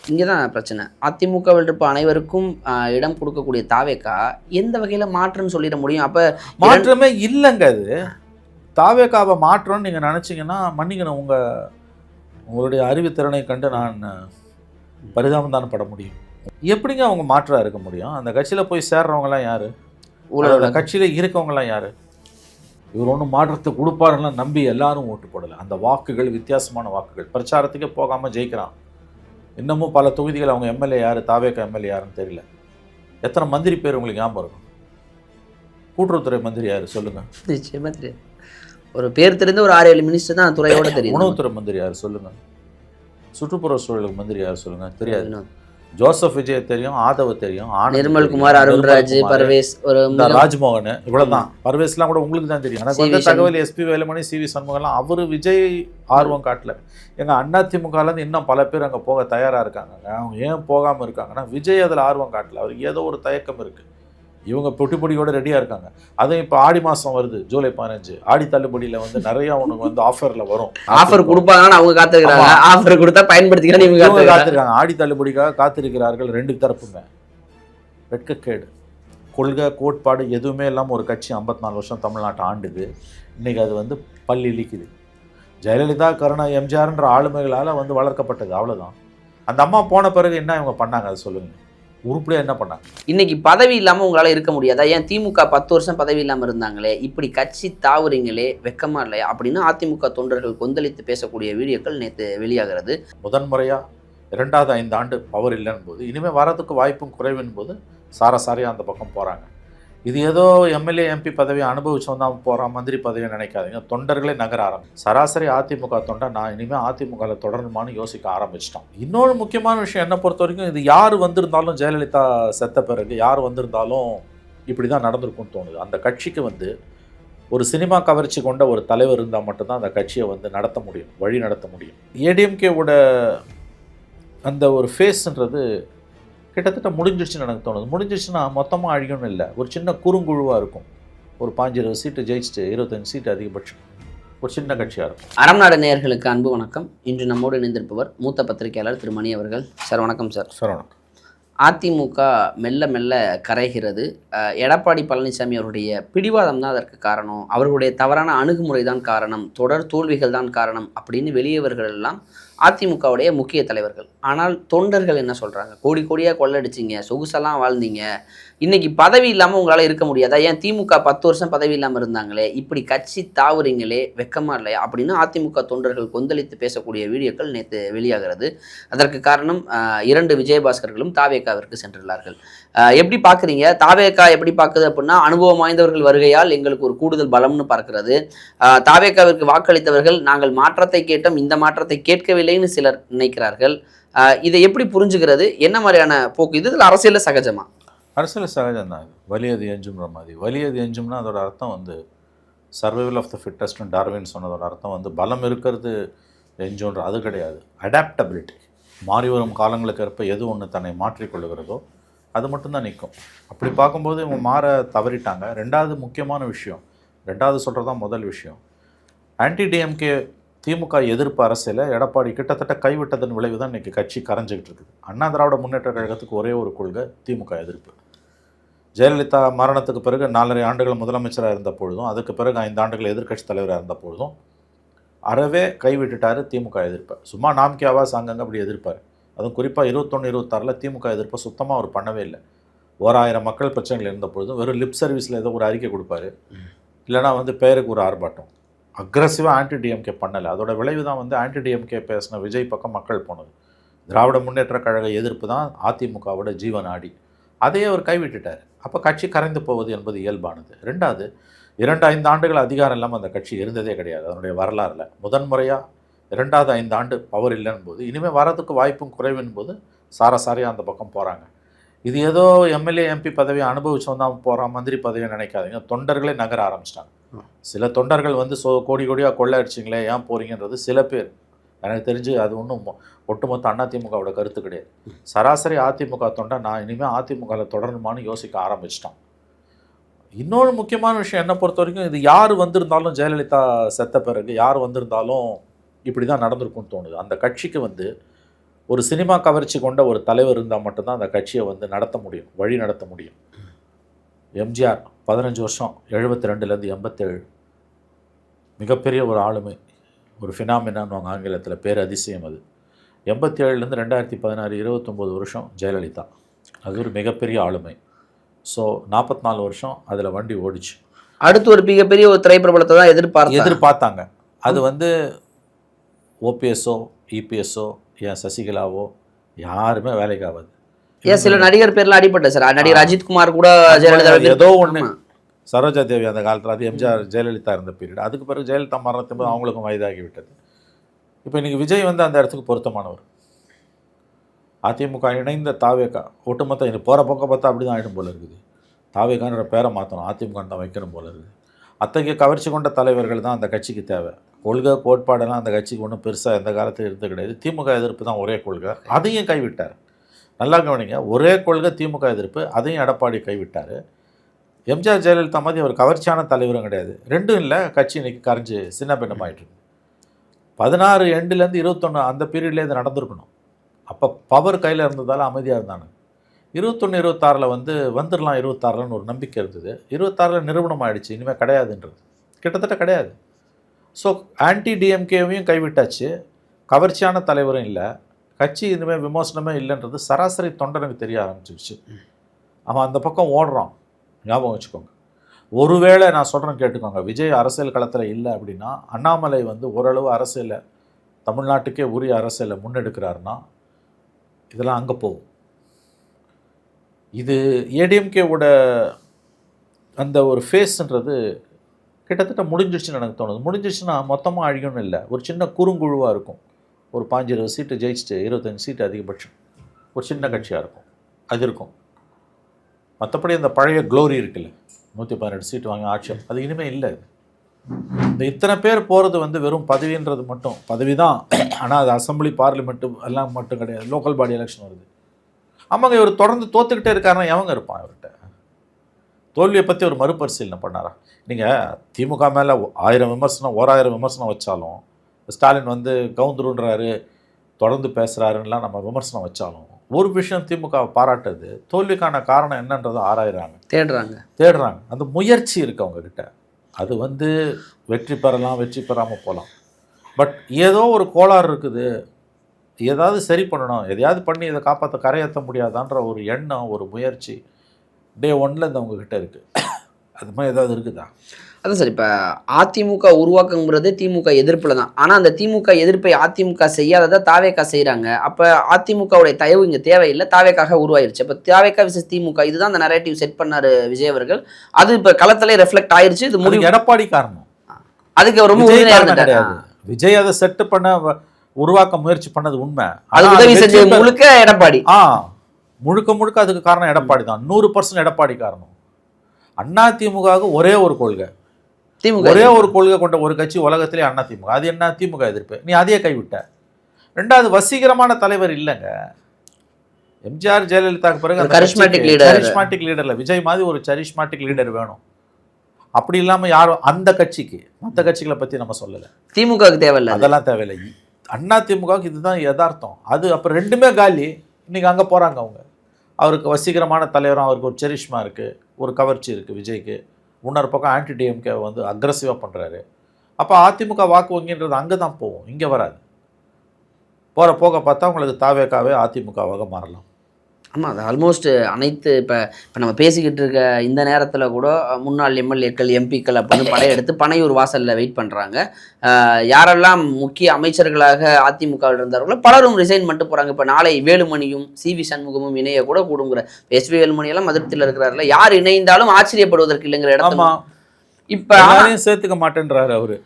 இங்கே தான் பிரச்சனை. அதிமுகவில் இருப்ப அனைவருக்கும் இடம் கொடுக்கக்கூடிய தாவேக்கா எந்த வகையில் மாற்றுன்னு சொல்லிட முடியும்? அப்போ மாற்றமே இல்லைங்க. அது தாவேக்காவை மாற்றம்னு நீங்கள் நினச்சிங்கன்னா மன்னிக்கணும், உங்களுடைய அறிவுத்திறனை கண்டு நான் பரிதாபம் தானே பட முடியும். எப்படிங்க அவங்க மாற்றாக இருக்க முடியும்? அந்த கட்சியில் போய் சேர்றவங்களாம் யார்? கட்சியில் இருக்கவங்களாம் யார்? இவர் ஒன்றும் மாற்றத்தை கொடுப்பாருலாம் நம்பி எல்லாரும் ஓட்டு போடலை. அந்த வாக்குகள் வித்தியாசமான வாக்குகள், பிரச்சாரத்துக்கே போகாமல் ஜெயிக்கிறான். இன்னமும் பல தொகுதிகள் அவங்க எம்எல்ஏ யார், தாவேக்கா எம்எல்ஏ யாருன்னு தெரியல. எத்தனை மந்திரி பேர் உங்களுக்கு ஞாபகம் இருக்கும்? கூட்டுறவுத்துறை மந்திரி யார் சொல்லுங்கள்? நிச்சயமாக தெரியாது. ஒரு பேர் தெரிந்த ஒரு 6-7 மினிஸ்டர் தான் துறையோட தெரியும். உணவுத்துறை மந்திரி யார் சொல்லுங்கள்? சுற்றுப்புற சூழலுக்கு மந்திரி யார் சொல்லுங்கள்? தெரியாது. ஜோசப் விஜய் தெரியும், ஆதவ தெரியும், நிர்மல் குமார், அருண்ராஜ், பர்வேஸ், ஒரு ராஜ்மோகன், இவ்வளவுதான். பர்வேஸ்லாம் கூட உங்களுக்கு தான் தெரியும். எனக்கு வந்து தகவல் எஸ்பி வேலுமணி, சிவி சண்முகம்லாம் அவரு விஜய் ஆர்வம் காட்டல. எங்க அதிமுகலேருந்து இன்னும் பல பேர் அங்கே போக தயாராக இருக்காங்க. அவங்க ஏன் போகாமல் இருக்காங்கன்னா விஜய் அதில் ஆர்வம் காட்டல. அவருக்கு ஏதோ ஒரு தயக்கம் இருக்குது. இவங்க பொட்டிப்பொடியோட ரெடியாக இருக்காங்க. அதுவும் இப்போ ஆடி மாதம் வருது, ஜூலை 15. ஆடி தள்ளுபடியில் வந்து நிறைய உனக்கு வந்து ஆஃபரில் வரும். ஆஃபர் கொடுப்பாங்கன்னு அவங்க காத்திருக்காங்க. ஆஃபர் கொடுத்தா பயன்படுத்திக்கலாம் இவங்க காத்திருக்காங்க. ஆடி தள்ளுபடிக்காக காத்திருக்கிறார்கள் ரெண்டு தரப்புங்க. வெட்கக்கேடு. கொள்கை கோட்பாடு எதுவுமே இல்லாமல் ஒரு கட்சி 54 வருஷம் தமிழ்நாட்டை ஆண்டுது. இன்றைக்கி அது வந்து பள்ளி இழிக்குது. ஜெயலலிதா, கருணா, எம்ஜிஆர்ன்ற ஆளுமைகளால் வந்து வளர்க்கப்பட்டது, அவ்வளோதான். அந்த அம்மா போன பிறகு என்ன இவங்க பண்ணாங்க அது சொல்லுங்கள். உருப்படியாக என்ன பண்ணாங்க? இன்னைக்கு பதவி இல்லாமல் உங்களால் இருக்க முடியாதா? ஏன் திமுக 10 வருஷம் பதவி இல்லாமல் இருந்தாங்களே, இப்படி கட்சி தாவுறீங்களே, வெக்கமா இல்லையா அப்படின்னு அதிமுக தொண்டர்கள் கொந்தளித்து பேசக்கூடிய வீடியோக்கள் நேற்று வெளியாகிறது. முதன்முறையாக 2வது 5 ஆண்டு பவர் இல்லைன்னு போது, இனிமேல் வரதுக்கு வாய்ப்பும் குறைவின் போது சாரசாரியாக அந்த பக்கம் போகிறாங்க. இது ஏதோ எம்எல்ஏ எம்பி பதவியை அனுபவிச்சவன் தான் போகிறான், மந்திரி பதவியை நினைக்காதீங்க. தொண்டர்களே நகர ஆரம்பிச்சு சராசரி அதிமுக தொண்டை நான் இனிமேல் அதிமுகவில் தொடரணுமான்னு யோசிக்க ஆரம்பிச்சிட்டோம். இன்னொரு முக்கியமான விஷயம் என்ன பொறுத்த வரைக்கும், இது யார் வந்திருந்தாலும், ஜெயலலிதா செத்த பிறகு யார் வந்திருந்தாலும் இப்படி தான் நடந்திருக்கும்னு தோணுது. அந்த கட்சிக்கு வந்து ஒரு சினிமா கவர்ச்சி கொண்ட ஒரு தலைவர் இருந்தால் மட்டும்தான் அந்த கட்சியை வந்து நடத்த முடியும், வழி நடத்த முடியும். ஏடிஎம்கேவோட அந்த ஒரு ஃபேஸ்ன்றது கிட்டத்தட்ட முடிஞ்சிடுச்சுன்னு எனக்கு தோணுது. முடிஞ்சிடுச்சுன்னா மொத்தமாக அழியும்னு இல்லை, ஒரு சின்ன குறுங்குழுவாக இருக்கும். ஒரு 15-20 சீட்டு ஜெயிச்சுட்டு 25 சீட்டு அதிகபட்சம் ஒரு சின்ன கட்சியாக இருக்கும். அறம்நாடு நேயர்களுக்கு அன்பு வணக்கம். இன்று நம்மோடு இணைந்திருப்பவர் மூத்த பத்திரிகையாளர் திரு மணி அவர்கள். சார் வணக்கம். சார் வணக்கம். அதிமுக மெல்ல மெல்ல கரைகிறது. எடப்பாடி பழனிசாமி அவருடைய பிடிவாதம் தான் அதற்கு காரணம், அவர்களுடைய தவறான அணுகுமுறை தான் காரணம், தொடர் தோல்விகள் தான் காரணம் அப்படின்னு வெளியவர்கள் எல்லாம் அதிமுகவுடைய முக்கிய தலைவர்கள். ஆனால் தொண்டர்கள் என்ன சொல்கிறாங்க? கோடி கோடியாக கொள்ளடிச்சிங்க, சொகுசெல்லாம் வாழ்ந்தீங்க, இன்றைக்கி பதவி இல்லாமல் உங்களால் இருக்க முடியாதா? ஏன் திமுக 10 வருஷம் பதவி இல்லாமல் இருந்தாங்களே, இப்படி கட்சி தாவுறீங்களே, வெக்கமா இல்லையா அப்படின்னு அதிமுக தொண்டர்கள் கொந்தளித்து பேசக்கூடிய வீடியோக்கள் நேற்று வெளியாகிறது. அதற்கு காரணம் 2 விஜயபாஸ்கர்களும் தாவேக்காவிற்கு சென்றுள்ளார்கள். எப்படி பார்க்குறீங்க? தாவேக்கா எப்படி பார்க்குது அப்படின்னா, அனுபவம் வாய்ந்தவர்கள் வருகையால் எங்களுக்கு ஒரு கூடுதல் பலம்னு பார்க்கிறது. தாவேக்காவிற்கு வாக்களித்தவர்கள் நாங்கள் மாற்றத்தை கேட்டோம், இந்த மாற்றத்தை கேட்கவில்லைன்னு சிலர் நினைக்கிறார்கள். இதை எப்படி புரிஞ்சுக்கிறது? என்ன மாதிரியான போக்கு இது? இதில் அரசியலில் சகஜமா? அரசியல் சகஜம்தான். வலியது எஞ்சும்ன்ற மாதிரி. வலியது எஞ்சும்னா அதோட அர்த்தம் வந்து சர்வைவல் ஆஃப் த ஃபிட்டஸ்ட்னு டார்வின் சொன்னதோட அர்த்தம் வந்து பலம் இருக்கிறது எஞ்சுன்ற அது கிடையாது. அடாப்டபிலிட்டி. மாறி வரும் காலங்களுக்கு ஏற்ப எது ஒன்று தன்னை மாற்றிக்கொள்ளுகிறதோ அது மட்டும்தான் நிற்கும். அப்படி பார்க்கும்போது இவங்க மாற தவறிட்டாங்க. 2வது முக்கியமான விஷயம், 2வது சொல்கிறது தான் முதல் விஷயம். ஆன்டி டிஎம்கே திமுக எதிர்ப்பு அரசியலை எடப்பாடி கிட்டத்தட்ட கைவிட்டதன் விளைவு தான் இன்றைக்கி கட்சி கரைஞ்சிக்கிட்டு இருக்குது. அண்ணா திராவிட முன்னேற்ற கழகத்துக்கு ஒரே ஒரு கொள்கை, திமுக எதிர்ப்பு. ஜெயலலிதா மரணத்துக்கு பிறகு 4.5 ஆண்டுகள் முதலமைச்சராக இருந்த பொழுதும், அதுக்கு பிறகு 5 ஆண்டுகள் எதிர்க்கட்சி தலைவராக இருந்த பொழுதும் அறவே கைவிட்டுட்டார் திமுக எதிர்ப்பை. சும்மா நாம்கே ஆவாஸ் அங்கங்கே அப்படி எதிர்ப்பார். அதுவும் குறிப்பாக 21-26 திமுக எதிர்ப்பை சுத்தமாக அவர் பண்ணவே இல்லை. 1000 மக்கள் பிரச்சனைகள் இருந்த பொழுதும் வெறும் லிப் சர்வீஸில் ஏதோ ஒரு அறிக்கை கொடுப்பாரு, இல்லைனா வந்து பெயருக்கு ஒரு ஆர்ப்பாட்டம். அக்ரஸிவாக ஆன்டி டிஎம்கே பண்ணலை. அதோட விளைவு தான் வந்து ஆன்டி டிஎம்கே பேசின விஜய் பக்கம் மக்கள் போனது. திராவிட முன்னேற்ற கழக எதிர்ப்பு தான் அதிமுகவோட ஜீவநாடி. அதையே அவர் கைவிட்டுட்டார். அப்போ கட்சி கரைந்து போவது என்பது இயல்பானது. 2வது 2-5 ஆண்டுகள் அதிகாரம் இல்லாமல் அந்த கட்சி இருந்ததே கிடையாது அதனுடைய வரலாறில். முதன்முறையாக 2வது 5 ஆண்டு பவர் இல்லைன்னு போது, இனிமேல் வரதுக்கு வாய்ப்பும் குறைவின் போது சாரசாரியாக அந்த பக்கம் போகிறாங்க. இது ஏதோ எம்எல்ஏ எம்பி பதவியை அனுபவிச்சவன் தான் போகிறான், மந்திரி பதவியை நினைக்காதீங்க. தொண்டர்களே நகர ஆரம்பிச்சிட்டாங்க. சில தொண்டர்கள் வந்து கோடி கோடியாக கொள்ளை அடிச்சிங்களே ஏன் போகிறீங்கன்றது சில பேர். எனக்கு தெரிஞ்சு அது ஒன்றும் ஒட்டுமொத்த அதிமுகவோட கருத்து கிடையாது. சராசரி அதிமுக தொண்டை நான் இனிமேல் அதிமுகவில் தொடரணுமான்னு யோசிக்க ஆரம்பிச்சிட்டான். இன்னொரு முக்கியமான விஷயம் என்னை பொறுத்த வரைக்கும், இது யார் வந்திருந்தாலும், ஜெயலலிதா செத்த பிறகு யார் வந்திருந்தாலும் இப்படி தான் நடந்திருக்கும்னு தோணுது. அந்த கட்சிக்கு வந்து ஒரு சினிமா கவர்ச்சி கொண்ட ஒரு தலைவர் இருந்தால் மட்டும்தான் அந்த கட்சியை வந்து நடத்த முடியும், வழி நடத்த முடியும். எம்ஜிஆர் 15 வருஷம் 72லேருந்து 87 மிகப்பெரிய ஒரு ஆளுமை, ஒரு ஃபினாமினான்னு ஆங்கிலத்தில் பேர் அதிசயம். அது 87லேருந்து 2016 29 வருஷம் ஜெயலலிதா, அது ஒரு மிகப்பெரிய ஆளுமை. ஸோ 44 வருஷம் அதில் வண்டி ஓடிச்சு. அடுத்து ஒரு மிகப்பெரிய ஒரு திரைப்பிரபலத்தை தான் எதிர்பார்த்தாங்க. அது வந்து ஓபிஎஸ்ஓ இபிஎஸ்ஓ ஏன் சசிகலாவோ யாருமே வேலைக்கு ஆகாது. ஏன் சில நடிகர் பேர்லாம் அடிபட்ட சார், நடிகர் அஜித்குமார் கூட ஜெயலலிதா ஏதோ ஒன்று, சரோஜா தேவி அந்த காலத்தில், அது எம்ஜிஆர் ஜெயலலிதா இருந்த பீரியட். அதுக்கு பிறகு ஜெயலலிதா மரணத்தின் போது அவங்களுக்கும் வயதாகி விட்டது. இப்போ இன்றைக்கி விஜய் வந்து அந்த இடத்துக்கு பொருத்தமானவர். அதிமுக இணைந்த தாவேகா ஒட்டுமொத்த இது போகிற பக்கம் பார்த்தா அப்படி தான் ஆகிடும் போல இருக்குது. தாவேகான்ற பேரை மாற்றணும், அதிமுக தான் வைக்கணும் போல இருக்குது. அத்தகைய கவர்ச்சி கொண்ட தலைவர்கள் தான் அந்த கட்சிக்கு தேவை. கொள்கை கோட்பாடெல்லாம் அந்த கட்சிக்கு ஒன்றும் பெருசாக எந்த காலத்தில் இருந்து கிடையாது. திமுக எதிர்ப்பு தான் ஒரே கொள்கை, அதையும் கைவிட்டார். நல்லா கவனிங்க, ஒரே கொள்கை திமுக எதிர்ப்பு, அதையும் எடப்பாடி கைவிட்டார். எம்ஜிஆர் ஜெயலலிதா மாதிரி ஒரு கவர்ச்சியான தலைவரும் கிடையாது. ரெண்டும் இல்லை, கட்சி இன்னைக்கு கரைஞ்சி சின்ன பின்னமாயிட்டு இருக்கு. 16 எண்டுலேருந்து 21 அந்த பீரியட்லேயே இது நடந்திருக்கணும். அப்போ பவர் கையில் இருந்ததால் அமைதியாக இருந்தாங்க. 21 26 வந்து வந்துடலாம், 26ன்னு ஒரு நம்பிக்கை இருந்தது. 26 நிரூபணம் ஆகிடுச்சு, இனிமேல் கிடையாதுன்றது, கிட்டத்தட்ட கிடையாது. ஸோ ஆன்டி டிஎம்கேவையும் கைவிட்டாச்சு, கவர்ச்சியான தலைவரும் இல்லை, கட்சி இனிமேல் விமர்சனமே இல்லைன்றது சராசரி தொண்டனுக்கு தெரிய ஆரம்பிச்சிருச்சு. அவன் அந்த பக்கம் ஓடுறான். ஞாபகம் வச்சுக்கோங்க. ஒருவேளை நான் சொல்கிறேன் கேட்டுக்கோங்க, விஜய் அரசியல் களத்தில் இல்லை அப்படின்னா, அண்ணாமலை வந்து ஓரளவு அரசியலை தமிழ்நாட்டுக்கே உரிய அரசியலை முன்னெடுக்கிறாருன்னா இதெல்லாம் அங்கே போகும். இது ஏடிஎம்கேவோட அந்த ஒரு ஃபேஸ்ன்றது கிட்டத்தட்ட முடிஞ்சிடுச்சுன்னு எனக்கு தோணுது. முடிஞ்சிடுச்சுன்னா மொத்தமாக அழிக்கணும் இல்லை, ஒரு சின்ன குறுங்குழுவாக இருக்கும். ஒரு 15-20 சீட்டு ஜெயிச்சுட்டு 25 சீட்டு அதிகபட்சம் ஒரு சின்ன கட்சியாக இருக்கும், அது இருக்கும். மற்றபடி அந்த பழைய க்ளோரி இருக்குல்ல, 118 சீட்டு வாங்கி ஆட்சி, அது இனிமேல் இல்லை. இந்த இத்தனை பேர் போகிறது வந்து வெறும் பதவின்றது மட்டும் பதவி தான். ஆனால் அது அசம்பிளி பார்லிமெண்ட்டு எல்லாம் மட்டும் கிடையாது, லோக்கல் பாடி எலெக்ஷன் வருது. ஆமாங்க, இவர் தொடர்ந்து தோற்றுக்கிட்டே இருக்காருன்னா எவங்க இருப்பான் இவர்கிட்ட? தோல்வியை பற்றி ஒரு மறுபரிசீலனை பண்ணாரா? நீங்கள் திமுக மேலே 1000 விமர்சனம் 1000 விமர்சனம் வச்சாலும், ஸ்டாலின் வந்து கவுந்துருன்றாரு தொடர்ந்து பேசுகிறாருன்னெலாம் நம்ம விமர்சனம் வச்சாலும், ஒரு விஷயம் திமுக பாராட்டுது, தோல்விக்கான காரணம் என்னன்றதை ஆராயிறாங்க, தேடுறாங்க. அந்த முயற்சி இருக்குது அவங்கக்கிட்ட. அது வந்து வெற்றி பெறலாம், வெற்றி பெறாமல் போகலாம். பட் ஏதோ ஒரு கோளாறு இருக்குது, ஏதாவது சரி பண்ணணும், எதையாவது பண்ணி இதை காப்பாற்ற கரையேற்ற முடியாதான்ற ஒரு எண்ணம், ஒரு முயற்சி டே 1ல் இந்த அவங்கக்கிட்ட இருக்குது. அது மாதிரி ஏதாவது இருக்குதா? அதான் சார், இப்போ அதிமுக உருவாக்கங்கிறது திமுக எதிர்ப்பில் தான். ஆனால் அந்த திமுக எதிர்ப்பை அதிமுக செய்யாததை தாவேக்கா செய்கிறாங்க. அப்போ அதிமுகவுடைய தயவு இங்கே தேவையில்லை, தாவேக்காக உருவாயிருச்சு. இப்போ தாவேக்கா விசஸ் திமுக, இதுதான் அந்த நரேட்டிவ் செட் பண்ணார் விஜய் அவர்கள். அது இப்போ களத்திலே ரெஃப்ளெக்ட் ஆயிருச்சு. இது முடிவு எடப்பாடி காரணம், அதுக்கு ரொம்ப கிடையாது. விஜய் அதை செட் பண்ண உருவாக்க முயற்சி பண்ணது உண்மை, அது உதவி செஞ்ச முழுக்க எடப்பாடி. முழுக்க முழுக்க அதுக்கு காரணம் எடப்பாடி தான், 100% எடப்பாடி காரணம். அதிமுகவுக்கு ஒரே ஒரு கொள்கை, ஒரே ஒரு கொள்கை கொண்ட ஒரு கட்சி உலகத்திலே அதிமுக. அது என்ன? திமுக எதிர்ப்பு. நீ அதையே கைவிட்ட. ரெண்டாவது, வசீகரமான தலைவர் இல்லைங்க. எம்ஜிஆர் ஜெயலலிதாவுக்கு பிறகு கரிஸ்மாட்டிக் லீடர் இல்லை, விஜய் மாதிரி ஒரு கரிஸ்மாட்டிக் லீடர் வேணும். அப்படி இல்லாமல் யாரும் அந்த கட்சிக்கு, மற்ற கட்சிகளை பற்றி நம்ம சொல்லலை, திமுகவுக்கு தேவையில்லை, அதெல்லாம் தேவையில்லை. அதிமுகவுக்கு இதுதான் யதார்த்தம். அது அப்போ ரெண்டுமே காலி. இன்றைக்கி அங்கே போகிறாங்க அவங்க. அவருக்கு வசீகரமான தலைவரும், அவருக்கு ஒரு செரிஷ்மா இருக்குது, ஒரு கவர்ச்சி இருக்குது விஜய்க்கு. இன்னொரு பக்கம் ஆன்டி டிஎம்கே வந்து அக்ரஸிவாக பண்ணுறாரு. அப்போ அதிமுக வாக்கு வங்கின்றது அங்கே தான் போகும், இங்கே வராது. போகிற போக பார்த்தா உங்களுக்கு தாவேக்காவே அதிமுகவாக மாறலாம். ஆமாம், அது ஆல்மோஸ்ட் அனைத்து இப்போ நம்ம பேசிக்கிட்டு இருக்க இந்த நேரத்தில் கூட முன்னாள் எம்எல்ஏக்கள் எம்பிக்கள் அப்படின்னு படையெடுத்து பனையூர் வாசலில் வெயிட் பண்ணுறாங்க. யாரெல்லாம் முக்கிய அமைச்சர்களாக அதிமுகவில் இருந்தார்களோ பலரும் ரிசைன் பண்ணிட்டு போகிறாங்க. இப்போ நாளை வேலுமணியும் சிவி சண்முகமும் இணைய கூட கூடுங்கிற, எஸ்வி வேலுமணியெல்லாம் அதிருப்தியில் இருக்கிறாருல, யார் இணைந்தாலும் ஆச்சரியப்படுவதற்கு இல்லைங்கிற இடத்துல இப்போ யாரையும் சேர்த்துக்க மாட்டேன்றாரு அவரு.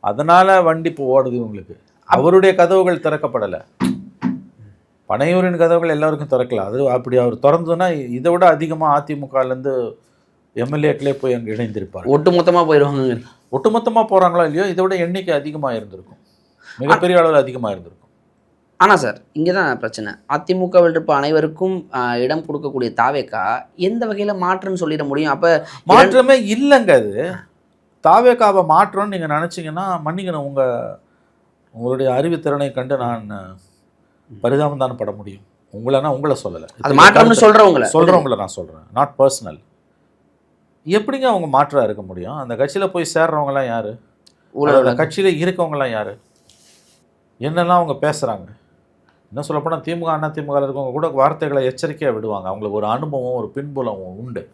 அதனால வண்டி இப்போ ஓடுது உங்களுக்கு. அவருடைய கதவுகள் திறக்கப்படலை. பனையூரின் கதவுகள் எல்லாருக்கும் திறக்கலாம். அது அப்படி அவர் திறந்ததுன்னா இதை விட அதிகமாக அதிமுகலேருந்து எம்எல்ஏக்களே போய் அங்கே இணைந்திருப்பார். ஒட்டுமொத்தமாக போயிடுவாங்க. ஒட்டுமொத்தமாக போகிறாங்களோ இல்லையோ, இதை விட எண்ணிக்கை அதிகமாக இருந்திருக்கும், மிகப்பெரிய அளவில் அதிகமாக இருந்திருக்கும். ஆனால் சார், இங்கே தான் பிரச்சனை. அதிமுகவில் இருப்ப அனைவருக்கும் இடம் கொடுக்கக்கூடிய தாவேக்கா எந்த வகையில் மாற்றுன்னு சொல்லிட முடியும்? அப்போ மாற்றமே இல்லைங்க. அது தாவேக்காவை மாற்றம்னு நீங்கள் நினச்சிங்கன்னா மன்னிக்கணும், உங்களுடைய அறிவுத்திறனை கண்டு நான் பரிதாபம் தானே பட முடியும். உங்களை சொல்லலை, அது மாற்றம்னு சொல்கிறவங்கள நான் சொல்கிறேன், நாட் பர்சனல். எப்படிங்க அவங்க மாற்றா இருக்க முடியும்? அந்த கட்சியில் போய் சேர்றவங்கலாம் யார்? அந்த கட்சியில் இருக்கவங்கலாம் யார்? என்னெல்லாம் அவங்க பேசுகிறாங்க? என்ன சொல்லப்போனால் திமுக அண்ணா திமுக இருக்கவங்க கூட வார்த்தைகளை எச்சரிக்கையாக விடுவாங்க. அவங்களுக்கு ஒரு அனுபவம், ஒரு பின்புலம் உண்டு.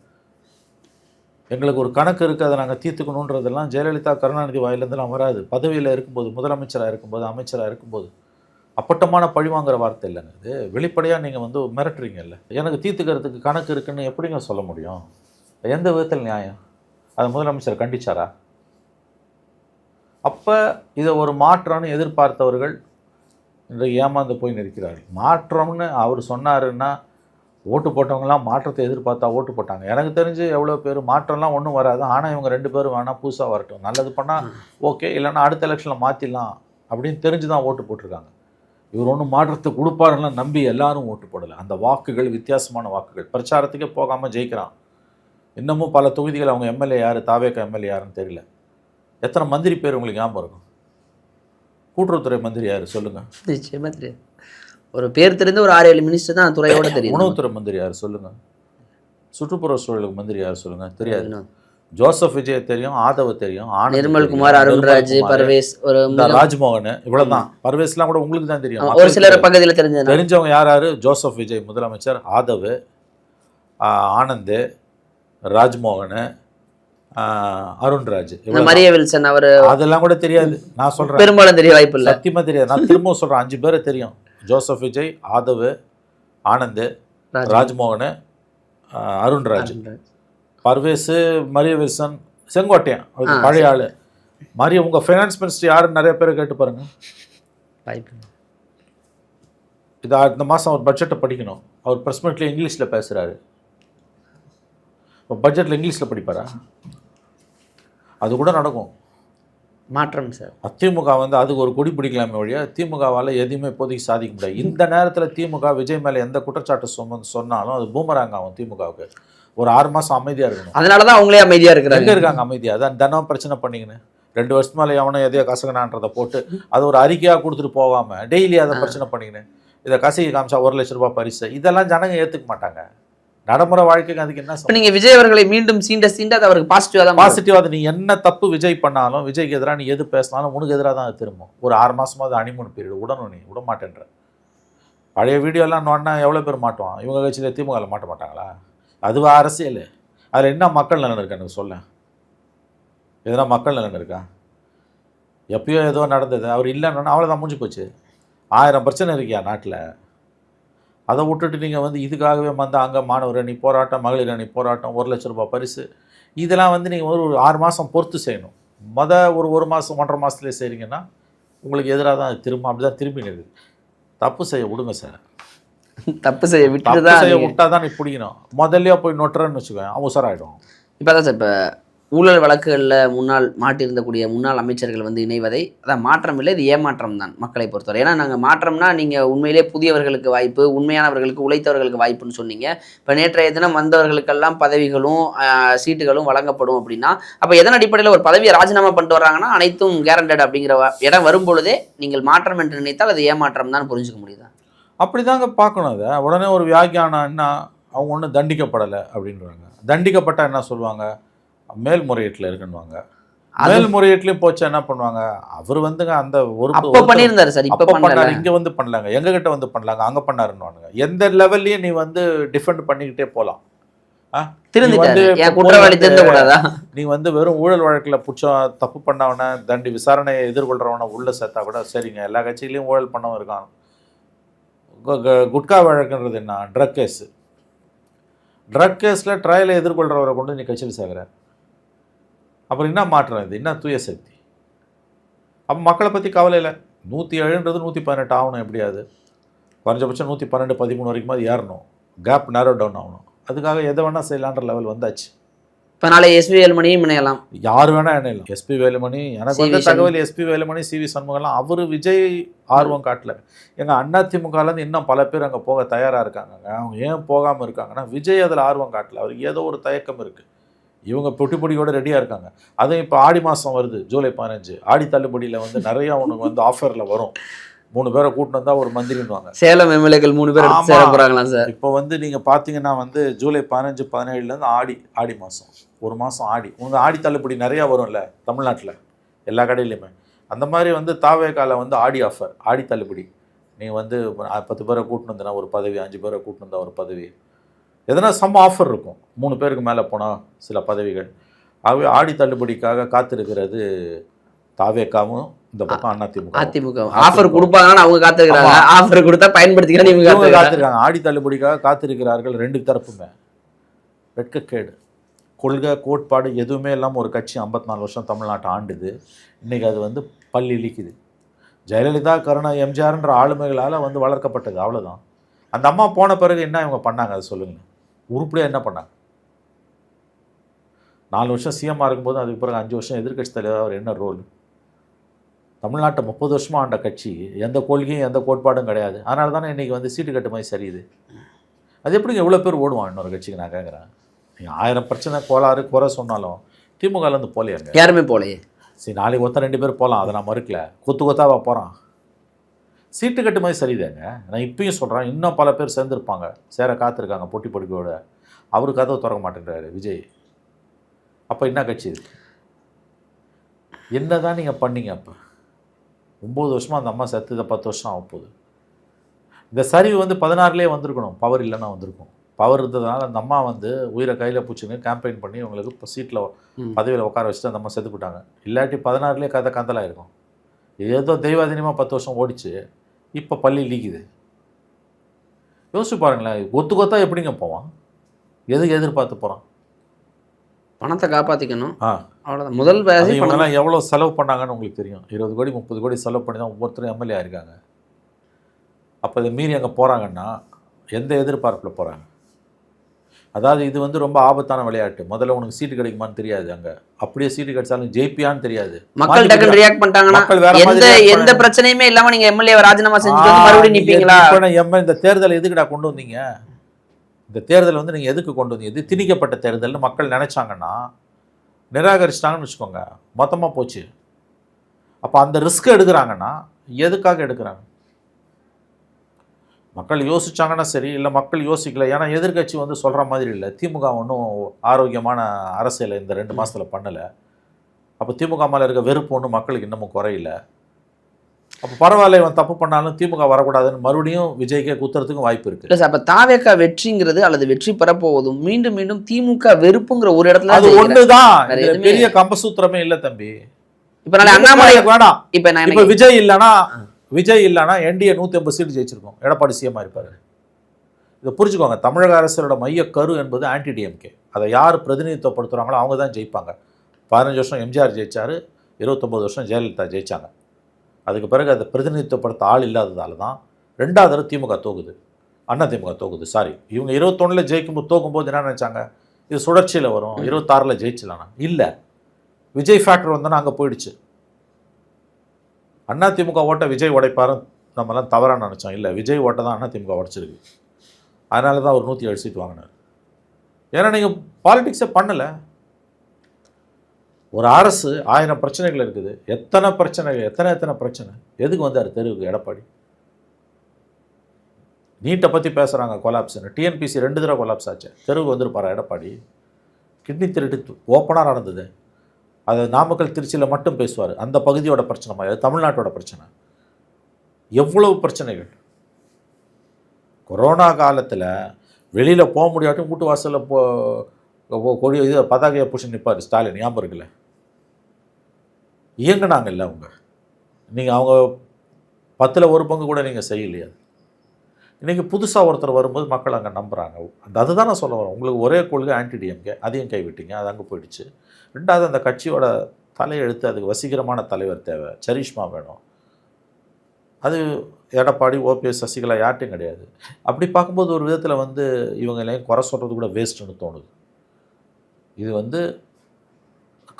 எங்களுக்கு ஒரு கணக்கு இருக்குது, அதை நாங்கள் தீர்த்துக்கணுன்றதெல்லாம் ஜெயலலிதா கருணாநிதி வாயிலேருந்துலாம் வராது. பதவியில் இருக்கும்போது, முதலமைச்சராக இருக்கும்போது, அமைச்சராக இருக்கும்போது அப்பட்டமான பழிவாங்கிற வார்த்தை இல்லைங்க. இது வெளிப்படையாக நீங்கள் வந்து மிரட்டுறீங்கல்ல. எனக்கு தீர்த்துக்கிறதுக்கு கணக்கு இருக்குன்னு எப்படிங்க சொல்ல முடியும்? எந்த விதத்தில் நியாயம்? அதை முதலமைச்சர் கண்டிச்சாரா? அப்போ இதை ஒரு மாற்றம்னு எதிர்பார்த்தவர்கள் இன்றைக்கு ஏமாந்து போய் நிற்கிறார்கள். மாற்றம்னு அவர் சொன்னாருன்னா ஓட்டு போட்டவங்களாம் மாற்றத்தை எதிர்பார்த்தா ஓட்டு போட்டாங்க. எனக்கு தெரிஞ்சு எவ்வளோ பேர் மாற்றம்லாம் ஒன்றும் வராது, ஆனால் இவங்க 2 பேரும் வேணால் புதுசாக வரட்டும், நல்லது பண்ணால் ஓகே, இல்லைன்னா அடுத்த எலெக்ஷனில் மாற்றிடலாம் அப்படின்னு தெரிஞ்சு தான் ஓட்டு போட்டிருக்காங்க. இவர் ஒன்றும் மாற்றத்தை கொடுப்பாருலாம் நம்பி எல்லாரும் ஓட்டு போடலை. அந்த வாக்குகள் வித்தியாசமான வாக்குகள். பிரச்சாரத்துக்கே போகாமல் ஜெயிக்கிறான். இன்னமும் பல தொகுதிகள் அவங்க எம்எல்ஏ யார், தாவேக்கா எம்எல்ஏ யாருன்னு தெரியல. எத்தனை மந்திரி பேர் உங்களுக்கு ஞாபகம் இருக்கும்? கூட்டுறவுத்துறை மந்திரி யார் சொல்லுங்கள்? நிச்சயமாக தெரியாது. ஒரு பேர் தெரிந்த ஒரு 6-7 மினிஸ்டர் தான் துறையோட தெரியும். உணவுத்துறை மந்திரி யார் சொல்லுங்கள்? சுற்றுப்புற சூழலுக்கு மந்திரி யார் சொல்லுங்கள்? தெரியாது. ஜோசப் விஜய் தெரியும், ஆதவ தெரியும், நிர்மல்குமார், அருண்ராஜ், பர்வேஸ், ராஜ்மோகன், இவ்வளவுதான். பர்வேஸ்லாம் கூட உங்களுக்கு தான் தெரியும். ஒரு சிலர் பகுதியில் தெரிஞ்சவங்க யார்? ஜோசப் விஜய் முதலமைச்சர், ஆதவ், ஆனந்த், ராஜ்மோகன், அருண்ராஜ், மரிய வில்சன், அவர் அதெல்லாம் கூட தெரியாது. நான் சொல்றேன், பெரும்பாலும் தெரிய வாய்ப்பு இல்லை, சத்தியமா தெரியாது. நான் திரும்ப சொல்றேன், 5 பேரை தெரியும். ஜோசப் விஜய், ஆதவ், ஆனந்த், ராஜ்மோகன், அருண்ராஜ், பர்வேஸ், மரிய வில்சன், செங்கோட்டையன் பழைய ஆளு. மாதிரி உங்கள் ஃபைனான்ஸ் மினிஸ்டர் யாருன்னு நிறைய பேரை கேட்டு பாருங்க. இது இந்த மாதம் அவர் பட்ஜெட்டை படிக்கணும். அவர் ப்ரெஸ் மீட்டில் இங்கிலீஷில் பேசுகிறாரு. இப்போ பட்ஜெட்டில் இங்கிலீஷில் படிப்பாரா? அது கூட நடக்கும். மாற்றம் சார். அதிமுக வந்து அதுக்கு ஒரு கொடி பிடிக்கலாமே வழியா திமுகவால் எதையுமே இப்போதைக்கு சாதிக்க முடியாது. இந்த நேரத்தில் திமுக விஜய் மேலே எந்த குற்றச்சாட்டு சொன்னாலும் அது பூமராங் ஆகும் திமுகவுக்கு. ஒரு 6 மாதம் அமைதியாக இருக்கணும். அதனால தான் அவங்களே அமைதியாக இருக்கிறாங்க. எங்கே இருக்காங்க அமைதியாக? அதான் தினம் பிரச்சனை பண்ணிங்கன்னு 2 வருஷத்து மேலே எவனோ எதையோ கசகனான்றதை போட்டு அதை ஒரு அறிக்கையாக கொடுத்துட்டு போகாமல் டெய்லி அதை பிரச்சனை பண்ணிக்கின்னு இதை கசகி காமிச்சா 1 லட்ச ரூபாய் பரிசு, இதெல்லாம் ஜனங்க ஏற்றுக்க மாட்டாங்க. நடைமுறை வாழ்க்கைக்கு அதுக்கு என்ன? நீங்க விஜய் அவர்களை மீண்டும் சீண்ட அது அவருக்கு பாசிட்டிவா அது நீ என்ன தப்பு விஜய் பண்ணாலும், விஜய்க்கு எதிராக நீ எது பேசினாலும் உனக்கு எதிராக தான் அது திரும்பும். ஒரு 6 மாதமாவது அனிமூன் பீரியட் விடணும். நீ விட மாட்டேன்ற. பழைய வீடியோலாம் நோன்னா எவ்வளோ பேர் மாட்டுவான்? இவங்க கட்சியில் திமுகவில் மாட்ட மாட்டாங்களா? அதுவா அரசியல்? அதில் என்ன மக்கள் நலன் இருக்கா? எனக்கு சொல்ல, எதனா மக்கள் நலன் இருக்கா? எப்பயோ ஏதோ நடந்தது, அவர் இல்லைன்னா அவ்வளோதான், முடிஞ்சு போச்சு. 1000 பிரச்சனை இருக்கியா நாட்டில்? அதை விட்டுட்டு நீங்கள் வந்து இதுக்காகவே வந்து அங்கே மாணவர் அணி போராட்டம், மகளிர் அணி போராட்டம், 1 லட்ச ரூபாய் பரிசு, இதெல்லாம் வந்து நீங்கள் ஒரு 6 மாதம் பொறுத்து செய்யணும். ஒரு மாதம் 1.5 மாதத்துலேயே செய்கிறீங்கன்னா உங்களுக்கு எதிராக தான் திரும்ப அப்படி தான் திரும்பி நிற்குது. தப்பு செய்ய விடுங்க சார். தப்பு செய்ய விட்டா தான் நீ பிடிக்கணும். முதல்ல போய் நொட்டுறன்னு வச்சுக்கோங்க, அவசராயிடும். இப்போ தான் சார், இப்போ ஊழல் வழக்குகளில் மாட்டியிருந்தக்கூடிய முன்னாள் அமைச்சர்கள் வந்து இணைவதை அதான் மாற்றம் இல்லை, இது ஏமாற்றம் தான் மக்களை பொறுத்தவரை. ஏன்னா நாங்கள் மாற்றம்னா நீங்கள் உண்மையிலே புதியவர்களுக்கு வாய்ப்பு, உண்மையானவர்களுக்கு, உழைத்தவர்களுக்கு வாய்ப்புன்னு சொன்னீங்க. இப்போ நேற்றைய தினம் வந்தவர்களுக்கெல்லாம் பதவிகளும் சீட்டுகளும் வழங்கப்படும் அப்படின்னா, அப்போ எதன் அடிப்படையில் ஒரு பதவியை ராஜினாமா பண்ணிட்டு வர்றாங்கன்னா அனைத்தும் கேரண்டட் அப்படிங்கிற இடம் வரும்பொழுதே நீங்கள் மாற்றம் என்று நினைத்தால் அது ஏமாற்றம் தான் புரிஞ்சுக்க முடியுதா? அப்படி தாங்க பார்க்கணும். அதை உடனே ஒரு வியாக்கியானம்னா அவங்க ஒன்றும் தண்டிக்கப்படலை அப்படின்றாங்க. தண்டிக்கப்பட்டால் என்ன சொல்லுவாங்க? மேல்முறையீட்டில் இருக்குன்னுவாங்க. மேல்முறையீட்லேயும் போச்சு என்ன பண்ணுவாங்க? அவர் வந்துங்க அந்த ஒரு பண்ணியிருந்தாரு சார், இப்போ பண்ணாரு, இங்கே வந்து பண்ணலாங்க, எங்ககிட்ட வந்து பண்ணலாங்க, அங்கே பண்ணாருன்னுவானுங்க. எந்த லெவல்லையும் நீ வந்து டிஃபெண்ட் பண்ணிக்கிட்டே போகலாம். நீ வந்து வெறும் ஊழல் வழக்கில் புடிச்சோம் தப்பு பண்ணவன தண்டி விசாரணையை எதிர்கொள்றவன உள்ள சேர்த்தா கூட சரிங்க. எல்லா கட்சியிலையும் ஊழல் பண்ணவன் இருக்கான். குட்கா வழக்குன்றது என்ன? Drug case. ட்ரக் கேஸில் ட்ரையலை எதிர்கொள்கிறவரை கொண்டு நீ கட்சியில் சேர்க்குற. அப்புறம் என்ன மாற்றம்? இது என்ன தூய சக்தி? அப்போ மக்களை பற்றி கவலை இல்லை. 107ன்றது 118 ஆகணும். எப்படியாது குறைஞ்சபட்சம் 112, 13 வரைக்கும் அது ஏறணும். கேப் நேரோ டவுன் ஆகணும். அதுக்காக எதை வேணால் செய்யலான்ற லெவல் வந்தாச்சு. இப்போ நாளை எஸ்பி வேலுமணியும் இணையலாம், யார் வேணால் இணையலாம். எஸ்பி வேலுமணி, எனக்கு வந்து தகவல் எஸ்பி வேலுமணி, சிவி சண்முகம்லாம் அவர் விஜய் ஆர்வம் காட்டல. எங்கள் அதிமுகலேருந்து இன்னும் பல பேர் அங்கே போக தயாராக இருக்காங்க. அவங்க ஏன் போகாமல் இருக்காங்கன்னா விஜய் அதில் ஆர்வம் காட்டல. அவருக்கு ஏதோ ஒரு தயக்கம் இருக்குது. இவங்க பொட்டிப்பொடியோடு ரெடியாக இருக்காங்க. அதுவும் இப்போ ஆடி மாதம் வருது, ஜூலை 15 ஆடி தள்ளுபடியில் வந்து நிறையா உனக்கு வந்து ஆஃபரில் வரும். 3 பேரை கூட்டின்னு வந்தால் ஒரு மந்திரின்னுவாங்க. சேலம் எம்எல்ஏக்கள் 3 பேர் எடுத்து சேர போகிறாங்களா சார்? இப்போ வந்து நீங்கள் பார்த்தீங்கன்னா வந்து ஜூலை 15, 17லேருந்து ஆடி மாதம், ஒரு மாதம் ஆடி, உங்களுக்கு ஆடி தள்ளுபடி நிறையா வரும்ல தமிழ்நாட்டில் எல்லா கடையிலையுமே. அந்த மாதிரி வந்து தாவேகால வந்து ஆடி ஆஃபர், ஆடி தள்ளுபடி. நீங்கள் வந்து 10 பேரை கூட்டின்னு வந்தனா ஒரு பதவி, 5 பேரை கூட்டின்னு வந்தால் ஒரு பதவி, எதனா சம் ஆஃபர் இருக்கும். 3 பேருக்கு மேலே போனால் சில பதவிகள். ஆகவே ஆடி தள்ளுபடிக்காக காத்திருக்கிறது தாவேகாவும் இந்த பக்கம் அதிமுக. ஆஃபர் கொடுப்பாங்கன்னு அவங்க காத்திருக்கிறாங்க, ஆஃபர் கொடுத்தா பயன்படுத்திக்கிறேன் இவங்க காத்திருக்காங்க. ஆடி தள்ளுபடிக்காக காத்திருக்கிறார்கள் 2 தரப்புமே. வெட்கக்கேடு. கொள்கை கோட்பாடு எதுவுமே இல்லாமல் ஒரு கட்சி 54 வருஷம் தமிழ்நாட்டை ஆண்டுது. இன்றைக்கி அது வந்து பள்ளி இழிக்குது. ஜெயலலிதா, கருணா, எம்ஜிஆர்ன்ற ஆளுமைகளால் வந்து வளர்க்கப்பட்டது, அவ்வளோதான். அந்த அம்மா போன பிறகு என்ன இவங்க பண்ணாங்க அதை சொல்லுங்கள். உருப்படியாக என்ன பண்ணாங்க? 4 வருஷம் சிஎம்மாக இருக்கும்போது அதுக்கு பிறகு 5 வருஷம் எதிர்க்கட்சி தலைவர், அவர் என்ன ரோல்? தமிழ்நாட்டை 30 வருஷமாக ஆண்ட கட்சி, எந்த கொள்கையும் எந்த கோட்பாடும் கிடையாது. அதனால தானே இன்றைக்கி வந்து சீட்டு கட்டு மாதிரி சரியுது. அது எப்படிங்க எவ்வளோ பேர் ஓடுவான் இன்னொரு கட்சிக்கு? நான் கேட்குறேன். நீங்கள் 1000 பிரச்சனை கோளாறு குறை சொன்னாலும் திமுகலேருந்து போலையாங்க, யாருமே போலையே. சரி, நாளைக்கு 2 பேர் போகலாம், அதை நான் மறுக்கல. கொத்தாவா போகிறான். சீட்டு கட்டு மாதிரி சரிதாங்க. நான் இப்பயும் சொல்கிறேன், இன்னும் பல பேர் சேர்ந்துருப்பாங்க, சேர காத்திருக்காங்க போட்டி போட்டியோட. அவரு கதவை திறக்க மாட்டேன்றாரு விஜய். அப்போ என்ன கட்சி இது? என்ன தான் நீங்கள் பண்ணீங்க? அப்போ 9 வருஷமாக அந்த அம்மா செத்து, இதை 10 வருஷம் ஆக போகுது. இந்த சரிவு வந்து 16லேயே வந்திருக்கணும், பவர் இல்லைன்னா வந்திருக்கும். பவர் இருந்ததுனால அந்த அம்மா வந்து உயிரை கையில் பிடிச்சிங்க கேம்பெயின் பண்ணி உங்களுக்கு இப்போ சீட்டில் பதவியில் உட்கார வச்சுட்டு அந்த அம்மா செத்து போட்டாங்க. இல்லாட்டி 16லேயே கதை கந்தலாக இருக்கும். ஏதோ தெய்வாதீனமாக 10 வருஷம் ஓடிச்சு, இப்போ பள்ளி லீக்குது. யோசிச்சு பாருங்களேன், கொத்தா எப்படிங்க போவான்? எதுக்கு எதிர்பார்த்து போகிறான்? பணத்தை காப்பாற்றிக்கணும், அவ்வளோதான். முதல் வேலை இவங்கெல்லாம் எவ்வளோ செலவு பண்ணாங்கன்னு உங்களுக்கு தெரியும். 20 கோடி 30 கோடி செலவு பண்ணி தான் ஒவ்வொருத்தரும் எம்எல்ஏ ஆயிருக்காங்க. அப்போ இதை மீறி அங்கே போகிறாங்கன்னா எந்த எதிர்பார்ப்பில் போகிறாங்க? அதாவது இது வந்து ரொம்ப ஆபத்தான விளையாட்டு. முதல்ல உனக்கு சீட்டு கிடைக்குமான்னு தெரியாது, அங்கே அப்படியே சீட்டு கிடைச்சாலும் ஜெயிப்பியான்னு தெரியாது. மக்கள் டக்குன்னு ரியாக்ட் பண்ணிட்டாங்கன்னா எந்த பிரச்சனையுமே இல்லாம நீங்க எம்எல்ஏ ராஜினாமா செஞ்சுட்டு மறுபடியும் நிப்பீங்களா? இந்த தேர்தலை எதுக்குடா கொண்டு வந்தீங்க? இந்த தேர்தல் வந்து நீங்கள் எதுக்கு கொண்டு வந்தீங்க? இது திணிக்கப்பட்ட தேர்தல்னு மக்கள் நினைச்சாங்கன்னா நிராகரிச்சிட்டாங்கன்னு வச்சுக்கோங்க, மொத்தமாக போச்சு. அப்போ அந்த ரிஸ்க் எடுக்கிறாங்கன்னா எதுக்காக எடுக்கிறாங்க? மக்கள் யோசிச்சாங்கன்னா சரி, இல்லை மக்கள் யோசிக்கல. ஏன்னா எதிர்கட்சி வந்து சொல்கிற மாதிரி இல்லை. திமுக ஒன்றும் ஆரோக்கியமான அரசியலை இந்த 2 மாதத்தில் பண்ணலை. அப்போ திமுக மேலே இருக்க வெறுப்பு ஒன்றும் மக்களுக்கு இன்னமும் குறையில. அப்போ பரவாயில்ல, இவன் தப்பு பண்ணாலும் திமுக வரக்கூடாதுன்னு மறுபடியும் விஜய்க்கே குத்துறதுக்கும் வாய்ப்பு இருக்குது. இல்லை சார், அப்போ தாவேகா வெற்றிங்கிறது அல்லது வெற்றி பெறப்போவதும் மீண்டும் மீண்டும் திமுக வெறுப்புங்கிற ஒரு இடத்துல அது ஒன்று தான். பெரிய கம்பசூத்திரமே இல்லை தம்பி. இப்போ நான் அண்ணாமலை வேணாம், இப்போ விஜய் இல்லைன்னா என்டிஏ 150 சீட்டு ஜெயிச்சிருக்கோம், எடப்பாடி சிஎம்மாக இருப்பார். இதை புரிஞ்சுக்கோங்க. தமிழக அரசியலோட மைய கரு என்பது ஆன்டி டிஎம்கே. அதை யார் பிரதிநிதித்துவப்படுத்துகிறாங்களோ அவங்க தான் ஜெயிப்பாங்க. 15 வருஷம் எம்ஜிஆர் ஜெயிச்சார், 29 வருஷம் ஜெயலலிதா ஜெயிச்சாங்க. அதுக்கு பிறகு அதை பிரதிநிதித்துவப்படுத்த ஆள் இல்லாததால தான் 2வது தடவை திமுக தோக்குது, அதிமுக தோக்குது. சாரி, இவங்க 21 ஜெயிக்கும்போது தோக்கும்போது என்ன நினச்சாங்க? இது சுழற்சியில் வரும், 26 ஜெயிச்சலானா? இல்லை, விஜய் ஃபேக்டர் வந்தோன்னா அங்கே போயிடுச்சு. அதிமுக ஓட்டை விஜய் உடைப்பாரும் நம்மலாம் தவறாக நினச்சோம். இல்லை, விஜய் ஓட்டை தான் அதிமுக உடைச்சிருக்கு. அதனால தான் ஒரு 107 சீட் வாங்கினார். ஏன்னா நீங்கள் பாலிடிக்ஸே பண்ணலை. ஒரு அரசு 1000 பிரச்சனைகள் இருக்குது. எத்தனை பிரச்சனைகள், எத்தனை பிரச்சனை. எதுக்கு வந்தார் தெருவுக்கு எடப்பாடி? நீட்டை பற்றி பேசுகிறாங்க கொலாப்ஸ்னு. டிஎன்பிசி 2 தடவை கொலாப்ஸ் ஆச்சு. தெருவுக்கு வந்துருப்பாரா எடப்பாடி? கிட்னி திருட்டு ஓப்பனாக நடந்தது. அது நாமக்கல் திருச்சியில் மட்டும் பேசுவார். அந்த பகுதியோட பிரச்சனை மாதிரி தமிழ்நாட்டோட பிரச்சனை. எவ்வளவு பிரச்சனைகள். கொரோனா காலத்தில் வெளியில் போக முடியாட்டும் வீட்டு வாசலில் கொடி இது பதாகையை பூசி நிற்பார் ஸ்டாலின், ஞாபகம் இருக்குல்ல? இயங்குனாங்கல்ல அவங்க. நீங்கள் அவங்க 10ல் 1 பங்கு கூட நீங்கள் செய்யலையா? இன்றைக்கி புதுசாக ஒருத்தர் வரும்போது மக்கள் அங்கே நம்புகிறாங்க. அதுதான் நான் சொல்ல வரேன். உங்களுக்கு ஒரே கொள்கை ஆன்டி டிஎம்கே, அதையும் கைவிட்டீங்க, அது அங்கே போயிடுச்சு. 2வது அந்த கட்சியோட தலையெழுத்து, அதுக்கு வசீகரமான தலைவர் தேவை, சரிஷ்மா வேணும். அது எடப்பாடி, ஓபிஎஸ், சசிகலா யார்ட்டையும் கிடையாது. அப்படி பார்க்கும்போது ஒரு விதத்தில் வந்து இவங்களையும் குறை சொல்கிறது கூட வேஸ்ட்டுன்னு தோணுது. இது வந்து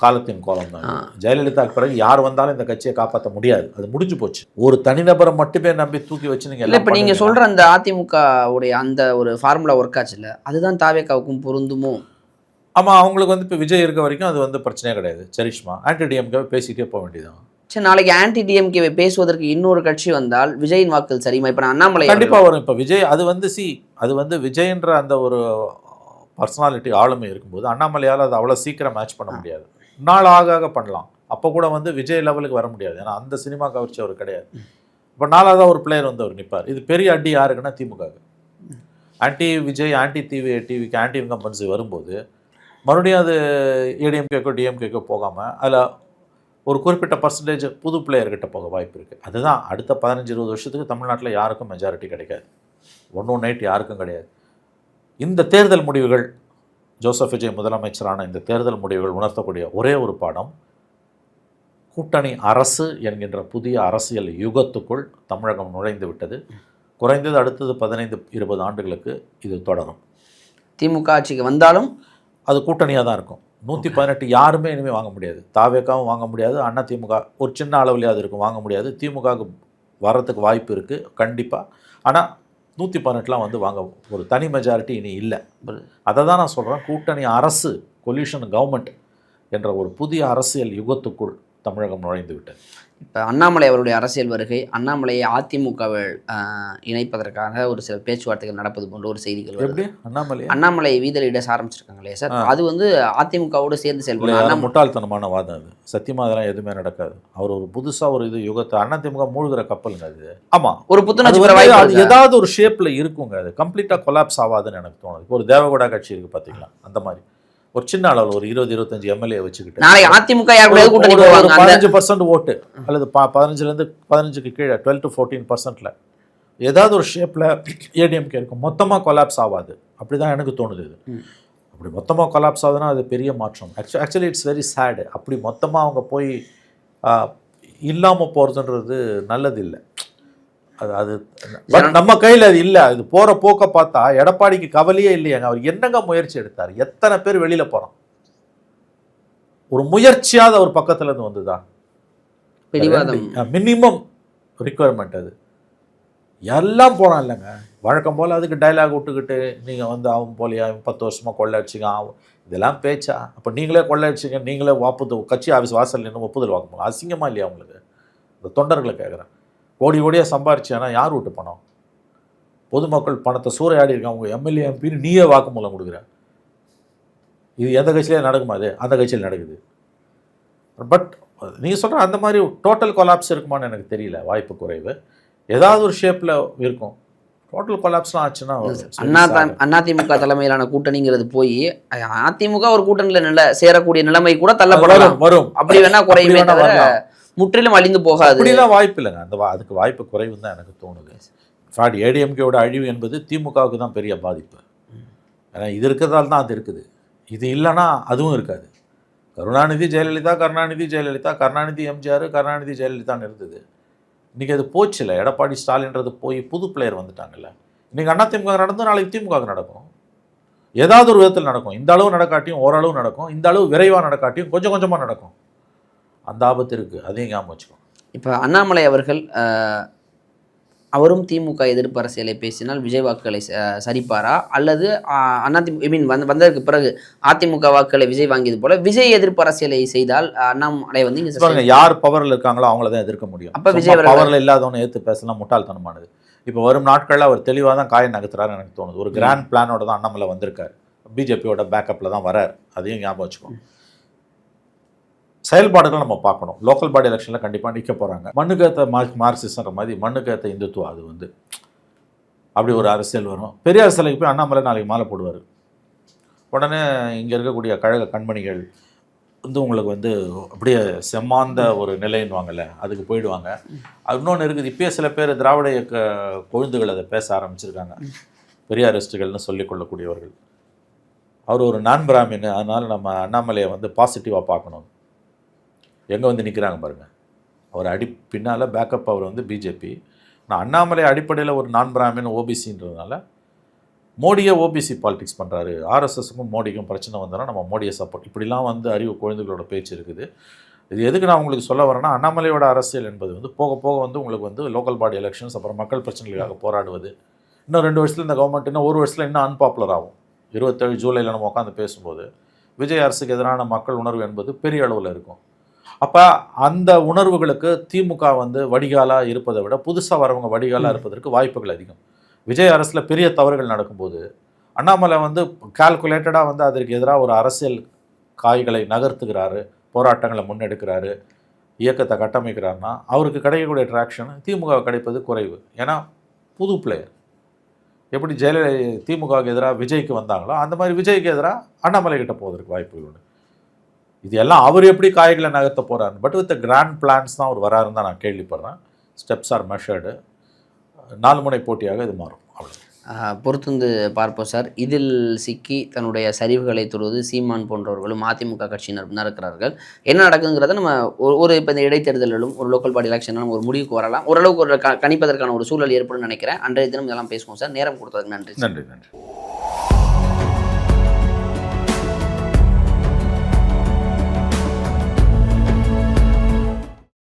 காலத்தின் கோலம் தான். ஜெயலலிதாக்கு பிறகு யார் வந்தாலும் இந்த கட்சியை காப்பாற்ற முடியாது, அது முடிஞ்சு போச்சு. ஒரு தனிநபரை மட்டுமே நம்பி தூக்கி வச்சு நீங்கள் இப்போ நீங்கள் சொல்கிற அந்த அதிமுக உடைய அந்த ஒரு ஃபார்முலா ஒர்க் ஆச்சு இல்லை, அதுதான் தாவேகாவுக்கும் பொருந்துமோ? ஆமாம், அவங்களுக்கு வந்து இப்போ விஜய் இருக்க வரைக்கும் அது வந்து பிரச்சனையே கிடையாது. சரிஷ்மா ஆன்டி டிஎம்கே பேசிகிட்டே போக வேண்டியதான். சரி, நாளைக்கு ஆன்டி டிஎம்கே பேசுவதற்கு இன்னொரு கட்சி வந்தால் விஜயின் வாக்குகள் சரிமா? இப்போ நான் அண்ணாமலை கண்டிப்பாக வரும். இப்போ விஜய் அது வந்து விஜய்ன்ற அந்த ஒரு பர்சனாலிட்டி ஆளுமை இருக்கும்போது அண்ணாமலையால் அது அவ்வளோ சீக்கிரம் மேட்ச் பண்ண முடியாது. நாள் ஆக ஆக பண்ணலாம். அப்போ கூட வந்து விஜய் லெவலுக்கு வர முடியாது. ஏன்னா அந்த சினிமா கவர்ச்சி அவர் கிடையாது. இப்போ நாலாவதாக ஒரு பிளேயர் வந்து அவர் நிற்பார். இது பெரிய அடி யாருக்குன்னா திமுகவுக்கு. ஆன்டி விஜய், ஆன்டி டிவிக்கு ஆன்டி இன்கம்பன்சி வரும்போது மறுபடியும் அது ஏடிஎம்கேக்கோ டிஎம்கேக்கோ போகாமல் அதில் ஒரு குறிப்பிட்ட பர்சன்டேஜ் புது பிளேயர்கிட்ட போக வாய்ப்பு இருக்குது. அதுதான் அடுத்த 15-20 வருஷத்துக்கு தமிழ்நாட்டில் யாருக்கும் மெஜாரிட்டி கிடைக்காது. 118 யாருக்கும் கிடையாது. இந்த தேர்தல் முடிவுகள், ஜோசப் விஜய் முதலமைச்சரான இந்த தேர்தல் முடிவுகள் உணர்த்தக்கூடிய ஒரே ஒரு பாடம், கூட்டணி அரசு என்கின்ற புதிய அரசியல் யுகத்துக்குள் தமிழகம் நுழைந்து விட்டது. குறைந்தது அடுத்தது 15-20 ஆண்டுகளுக்கு இது தொடரும். திமுக ஆட்சிக்கு வந்தாலும் அது கூட்டணியாக தான் இருக்கும். 118 யாருமே இனிமேல் வாங்க முடியாது. தாவேக்காவும் வாங்க முடியாது. அண்ணா திமுக ஒரு சின்ன அளவுலையாவது இருக்கும், வாங்க முடியாது. திமுகவுக்கு வரத்துக்கு வாய்ப்பு இருக்குது கண்டிப்பாக. ஆனால் 118லாம் வந்து வாங்க ஒரு தனி மெஜாரிட்டி இனி இல்லை. அதை தான் நான் சொல்கிறேன். கூட்டணி அரசு, கொல்யூஷன் கவர்மெண்ட் என்ற ஒரு புதிய அரசியல் யுகத்துக்குள் தமிழகம் நுழைந்து விட்டது. இப்போ அண்ணாமலை அவருடைய அரசியல் வருகை, அண்ணாமலையை அதிமுகவில் இணைப்பதற்காக ஒரு சில பேச்சுவார்த்தைகள் நடப்பது போன்ற ஒரு செய்திகள் வருது. எப்படி அண்ணாமலை வீதலிட ஆரம்பிச்சிருக்காங்களே சார், அது வந்து அதிமுகவோடு சேர்ந்து செயல்படும் முட்டாள்தனமான வாதம் அது. சத்தியமாக அதெல்லாம் எதுவுமே நடக்காது. அவர் ஒரு புதுசாக ஒரு யுகத்தை அதிமுக மூழ்கிற கப்பலுங்க அது. ஆமாம், ஒரு புத்துணர்ச்சி ஏதாவது ஒரு ஷேப்பில் இருக்குங்க. அது கம்ப்ளீட்டாக கொலாப்ஸ் ஆகாதுன்னு எனக்கு தோணுது. இப்போ ஒரு தேவகோடா கட்சி இருக்குது பார்த்தீங்களா, அந்த மாதிரி ஒரு சின்ன அளவில் ஒரு 20-25 எம்எல்ஏ வச்சுக்கிட்டு அதிமுக 15% ஓட்டு அல்லது 15-15க்கு கீழே 12-14% ஏதாவது ஒரு ஷேப்பில் ஏடிஎம்கே இருக்கும். மொத்தமாக கொலாப்ஸ் ஆகாது. அப்படி தான் எனக்கு தோணுது. இது அப்படி மொத்தமாக கொலாப்ஸ் ஆகுதுன்னா அது பெரிய மாற்றம். ஆக்சுவலி இட்ஸ் வெரி சேடு. அப்படி மொத்தமாக அவங்க போய் இல்லாமல் போகிறதுன்றது நல்லது இல்லை. அது நம்ம கையில் அது இல்லை. அது போகிற போக்க பார்த்தா எடப்பாடிக்கு கவலையே இல்லையாங்க. அவர் என்னங்க முயற்சி எடுத்தார்? எத்தனை பேர் வெளியில் போகிறோம்? ஒரு முயற்சியாவது அவர் பக்கத்துல இருந்து வந்துதா? மினிமம் ரிக்குவயர்மெண்ட் அது. எல்லாம் போகிறான் இல்லைங்க. வழக்கம் போல் அதுக்கு டைலாக் விட்டுக்கிட்டு நீங்கள் வந்து அவன் போலியா 10 வருஷமாக கொள்ளை அடிச்சிங்க ஆகும், இதெல்லாம் பேச்சா? அப்போ நீங்களே கொள்ளை அடிச்சிங்க, நீங்களே கட்சி ஆஃபீஸ் வாசல் நின்று ஒப்புதல் வாங்க முடியும். அசிங்கமாக இல்லையா உங்களுக்கு? இந்த தொண்டர்களை கேட்குறேன். கோடியாக சம்பாரிச்சானா யார் விட்டு பணம்? பொதுமக்கள் பணத்தை சூறையாடி இருக்காங்க. அவங்க எம்எல்ஏ எம்பின்னு நீயே வாக்குமூலம் கொடுக்குற. இது எந்த கட்சியிலே நடக்குமா? அது அந்த கட்சியில் நடக்குது. பட் நீங்கள் சொல்கிற அந்த மாதிரி டோட்டல் கொலாப்ஸ் இருக்குமான்னு எனக்கு தெரியல. வாய்ப்பு குறைவு. ஏதாவது ஒரு ஷேப்பில் இருக்கும். டோட்டல் கொலாப்ஸ்லாம் ஆச்சுன்னா அதிமுக தலைமையிலான கூட்டணிங்கிறது போய் அதிமுக ஒரு கூட்டணியில் சேரக்கூடிய நிலைமை கூட தள்ளப்படலாம், வரும். அப்படி வேணா குறையுமே தவிர முற்றிலும் அழிந்து போகாது. அப்படிலாம் வாய்ப்பு இல்லைங்க. அதுக்கு வாய்ப்பு குறைவுன்னு தான் எனக்கு தோணுது. ஃபாட் ஏடிஎம்கேவோட அழிவு என்பது திமுகவுக்கு தான் பெரிய பாதிப்பு. ஏன்னா இது இருக்கிறதால தான் அது இருக்குது. இது இல்லைன்னா அதுவும் இருக்காது. கருணாநிதி ஜெயலலிதா, கருணாநிதி எம்ஜிஆர், கருணாநிதி ஜெயலலிதான்னு இருந்தது. இன்றைக்கி அது போச்சுல. எடப்பாடி ஸ்டாலின்றது போய் புது பிளேயர் வந்துட்டாங்கல்ல. இன்றைக்கி அதிமுக நடந்து நாளைக்கு திமுக நடக்கும். ஏதாவது ஒரு விதத்தில் நடக்கும். இந்த அளவு நடக்காட்டியும் ஓரளவு நடக்கும். இந்த அளவு விரைவாக நடக்காட்டியும் கொஞ்சம் கொஞ்சமாக நடக்கும். அந்த ஆபத்து இருக்குது. அதையும் ஞாபகம் வச்சுக்கோங்க. இப்போ அண்ணாமலை அவர்கள் அவரும் திமுக எதிர்ப்பு அரசியலை பேசினால் விஜய் வாக்குகளை சரிப்பாரா, அல்லது வந்ததற்கு பிறகு அதிமுக வாக்குகளை விஜய் வாங்கியது போல விஜய் எதிர்ப்பு அரசியலை செய்தால் அண்ணாமலை வந்து இங்கே யார் பவரில் இருக்காங்களோ அவங்கள தான் எதிர்க்க முடியும். அப்போ விஜய் பவரில் இல்லாதவனை ஏற்று பேசலாம் முட்டாள்தனமானது. இப்போ வரும் நாட்களில் அவர் தெளிவாக தான் காயை நகர்த்துறாருன்னு எனக்கு தோணுது. ஒரு கிராண்ட் பிளானோட தான் அண்ணாமலை வந்திருக்காரு. பிஜேபியோட பேக்கப்பில் தான் வரார். அதையும் ஞாபகம் வச்சுக்கோங்க. செயல்பாடுகள் நம்ம பார்க்கணும். லோக்கல் பாடி எலெக்ஷனில் கண்டிப்பாக நிற்க போகிறாங்க. மண்ணுக்கு ஏற்ற மார்க்சிஸ்ட்ன்ற மாதிரி மண்ணுக்கு ஏற்ற இந்துத்துவம். அது வந்து அப்படி ஒரு அரசியல் வரும். பெரியார் சிலைக்கு போய் அண்ணாமலை நாளைக்கு மாலை போடுவார். உடனே இங்கே இருக்கக்கூடிய கழக கண்மணிகள் வந்து உங்களுக்கு வந்து அப்படியே செம்மாந்த ஒரு நிலைன்னுவாங்கல்ல, அதுக்கு போயிடுவாங்க. இன்னொன்று இருக்குது. இப்போயே சில பேர் திராவிட இயக்க கொழுந்துகள் அதை பேச ஆரம்பிச்சிருக்காங்க. பெரியாரிஸ்டுகள்னு சொல்லிக்கொள்ளக்கூடியவர்கள். அவர் ஒரு நான் பிராமின், அதனால் நம்ம அண்ணாமலையை வந்து பாசிட்டிவாக பார்க்கணும். எங்கே வந்து நிற்கிறாங்க பாருங்கள். அவர் பின்னால் பேக்கப் அவர் வந்து பிஜேபி. ஆனால் அண்ணாமலை அடிப்படையில் ஒரு நான் பிராமின் ஓபிசின்றதுனால மோடியை ஓபிசி பாலிடிக்ஸ் பண்ணுறாரு. ஆர்எஸ்எஸ்க்கும் மோடிக்கும் பிரச்சனை வந்தாலும் நம்ம மோடியை சப்போர்ட், இப்படிலாம் வந்து அறிவு குழந்தைகளோட பேச்சு இருக்குது. இது எதுக்கு நான் உங்களுக்கு சொல்ல வரேன்னா, அண்ணாமலையோட அரசியல் என்பது வந்து போக போக வந்து உங்களுக்கு வந்து லோக்கல் பாடி எலெக்ஷன்ஸ், அப்புறம் மக்கள் பிரச்சனைகளுக்காக போராடுவது. இன்னும் 2 வருஷத்தில் இந்த கவர்மெண்ட், இன்னும் 1 வருஷத்தில் இன்னும் அன்பாப்புலர் ஆகும். 27 ஜூலையில் நம்ம உட்காந்து பேசும்போது விஜய் அரசுக்கு எதிரான மக்கள் உணர்வு என்பது பெரிய அளவில் இருக்கும். அப்போ அந்த உணர்வுகளுக்கு திமுக வந்து வடிகாலாக இருப்பதை விட புதுசாக வரவங்க வடிகாலாக இருப்பதற்கு வாய்ப்புகள் அதிகம். விஜய் அரசில் பெரிய தவறுகள் நடக்கும்போது அண்ணாமலை வந்து கால்குலேட்டடாக வந்து அதற்கு எதிராக ஒரு அரசியல் காய்களை நகர்த்துகிறாரு, போராட்டங்களை முன்னெடுக்கிறாரு, இயக்கத்தை கட்டமைக்கிறாருன்னா அவருக்கு கிடைக்கக்கூடிய ட்ராக்ஷன் திமுக கிடைப்பது குறைவு. ஏன்னா புது பிளேயர். எப்படி திமுகவுக்கு எதிராக விஜய்க்கு வந்தாங்களோ அந்த மாதிரி விஜய்க்கு எதிராக அண்ணாமலை கிட்ட போவதற்கு வாய்ப்புகள் உண்டு. இது எல்லாம் அவர் எப்படி காய்களை நகர்த்த போகிறாரு, பட் வித் கிராண்ட் பிளான்ஸ் தான் அவர் வராருன்னு தான் நான் கேள்விப்படுறேன். Steps R measured. 4 முனை போட்டியாக இது மாறும். அவ்வளோ பொறுத்திருந்து பார்ப்போம் சார். இதில் சிக்கி தன்னுடைய சரிவுகளை தொடுவது சீமான் போன்றவர்களும் அதிமுக கட்சியினரும் தான் இருக்கிறார்கள். என்ன நடக்குங்கிறத நம்ம ஒரு இப்போ இந்த இடைத்தேர்தலிலும் ஒரு லோக்கல் பாடி எலெக்ஷனும் ஒரு முடிவுக்கு வரலாம். ஓரளவுக்கு ஒரு கணிப்பதற்கான ஒரு சூழல் ஏற்படும் நினைக்கிறேன். அன்றைய தினம் இதெல்லாம் பேசுவோம் சார். நேரம் கொடுத்ததுக்கு நன்றி. நன்றி.